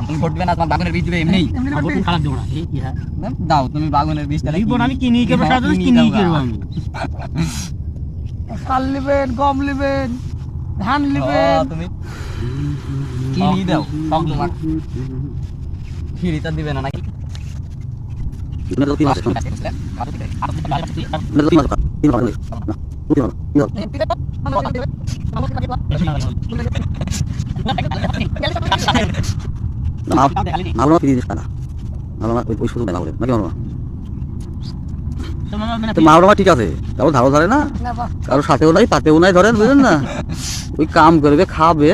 তুমি ভোট দিবে না, তোমার বাগানের বীজ দিবে এমনি ভোট খারাপ দেবো না কি হ্যাঁ দাও, তুমি বাগানের বীজটা লিখবো না, আমি কিনি করবো, সারা দিন কিনি করবো আমি। চাল নেবেন, গম নেবেন, ধান নেবেন, তুমি কিনি দাও সব তোমার, ফিরিটা দিবে না নাকি? ঠিক আছে, কারো ধারো ধরে না, কারো সাথেও নাই পাতেও নাই, ধরেন বুঝলেন না, ওই কাম করবে, খাবে,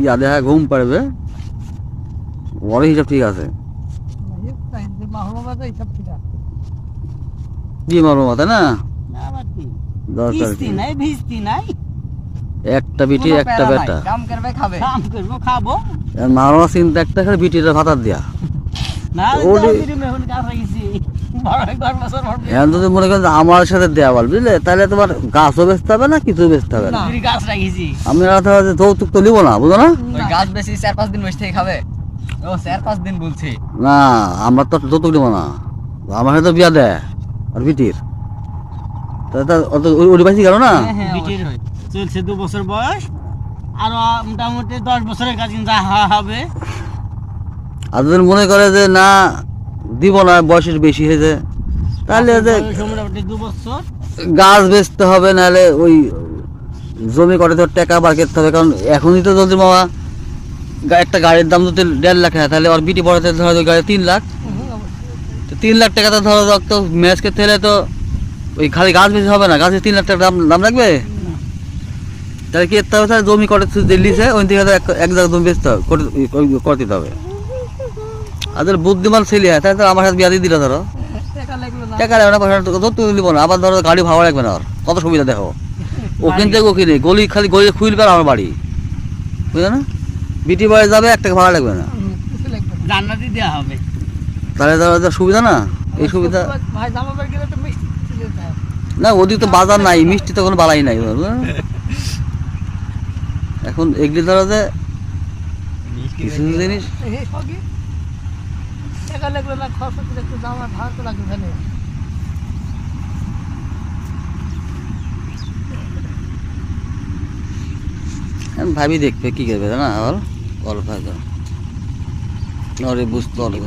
ইয়া দেখা ঘুম পাড়বে, বড় হিসাব ঠিক আছে। কি মারবো তাই না, একটা বিটি একটা বেটা, কাম করবে খাবে, কাম করবো খাবো মারবা চিন্তা একটা করে বিটিটা ভাতার দিয়া না। এখন যদি মনে করেন আমার সাথে দেওয়া বল বুঝলে, তাহলে তোমার গাছও বেচতে হবে না, কিছু বেচতে হবে না। আমি যৌতুক তো নিবো না, বুঝো না, ওই গাছ বেশি 4-5 দিন বসে থেকে খাবে। ও 4-5 দিন বলছি না, আমরা তো যৌতুক নিবো না, আমার সাথে বিয়া দেয় আর বিটির ওই পাইছি গেল না, চলছে 2 বছর বয়স, আর মোটামুটি 10 বছরের কাছে যা হবে। আর যদি মনে করে যে না দিব না, বয়সের বেশি হয়েছে, তাহলে মোটামুটি 2 বছর গাছ বেচতে হবে, নাহলে ওই জমি করে তো টাকা বার করতে হবে, কারণ এখনই তো জলদি মামা একটা গাড়ির দাম যদি 1.5 লাখ হয়, তাহলে ওর বিটি পড়াতে ধরো ওই গাড়ি 3 লাখ, তো 3 লাখ টাকা তো ধরো তো ম্যাচ করতে হলে তো ওই খালি গাছ বেশি হবে না, গাছে 3 লাখ টাকা দাম লাগবে, তাহলে কি করতে হবে, তাহলে জমি করে দিল্লিছে ওই থেকে এক জায়গায় জমি বেচতে হবে, করে দিতে হবে। আর বুদ্ধিমান ছেলে হয়, তাহলে তো আমার সাথে বিয়া দিয়ে দিলে ধরো টাকা লাগবে না, পয়সা ধরতে দিব না, আবার ধরো গাড়ি ভাড়া লাগবে না, আর কত সুবিধা দেখো, ওখান থেকে ওখানে গলি খালি গলি খুলবে আমার বাড়ি, বুঝলে না, বিটি বাড়ি যাবে, 1 টাকা ভাড়া লাগবে না, জান্নাতি দেওয়া হবে, তাহলে ধরো সুবিধা না, এই সুবিধা না। ওদিক তো বাজার নাই, মিষ্টি তো কোনো বালাই নাই, এখন এগুলি ধরো যে কিছু জিনিস ভাবি দেখবে কি করবে না, আবার অল্প বুঝতে অল্প